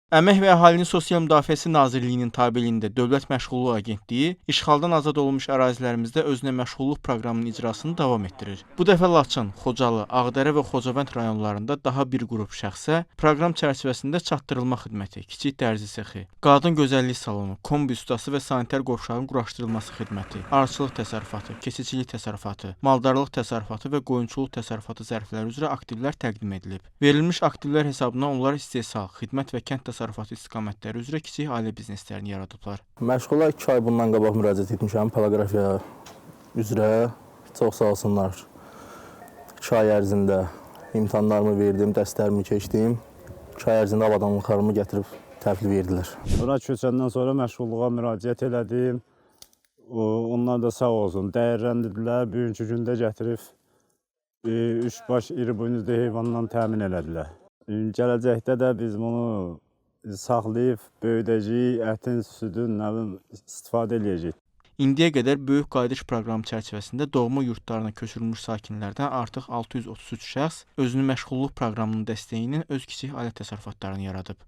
Əmək və Əhalinin Sosial Müdafiəsi Nazirliyinin tabeliyində Dövlət Məşğulluq Agentliyi işğaldan azad olunmuş ərazilərimizdə özünə məşğulluq proqramının icrasını davam etdirir. Bu dəfə Laçın, Xocalı, Ağdərə və Xocavənd rayonlarında daha bir qrup şəxsə proqram çərçivəsində çatdırılma xidməti, kiçik dərzi sexi, qadın gözəllik salonu, kombi ustası və sanitar qovşağın quraşdırılması xidməti, arıçılıq təsərrüfatı, keçiçilik təsərrüfatı, maldarlıq təsərrüfatı və qoyunçuluq təsərrüfatı zərfləri üzrə aktivlər təqdim edilib. Verilmiş aktivlər hesabına onlar istehsal, xidmət və kənd təsərrüfatı istiqamətləri üzrə kiçik ailə bizneslərini yaradıblar. Məşğula 2 ay bundan qabaq müraciət etmişəm proqrafiya üzrə. Çox sağ olsunlar. 2 ay ərzində imtahanlarımı verdim, dərslərimi keçdim. 2 ay ərzində avadanlıqlarımı gətirib təhvil verdilər. Bura köçəndən sonra məşğulluğa müraciət elədim. Onlar da sağ olsun, dəyərləndirdilər. Bugünkü gündə gətirib 3 baş iri buynuzlu heyvandan təmin elədilər. Gələcəkdə də biz bunu saxlayıb, böyüdəcəyik, ətin, südün, istifadə edəcəyik. İndiyə qədər Böyük Qayıdış proqramı çərçivəsində doğma yurtlarına köçürülmüş sakinlərdən artıq 633 şəxs özünü məşğulluq proqramının dəstəyi ilə öz kiçik ailə təsərrüfatlarını yaradıb.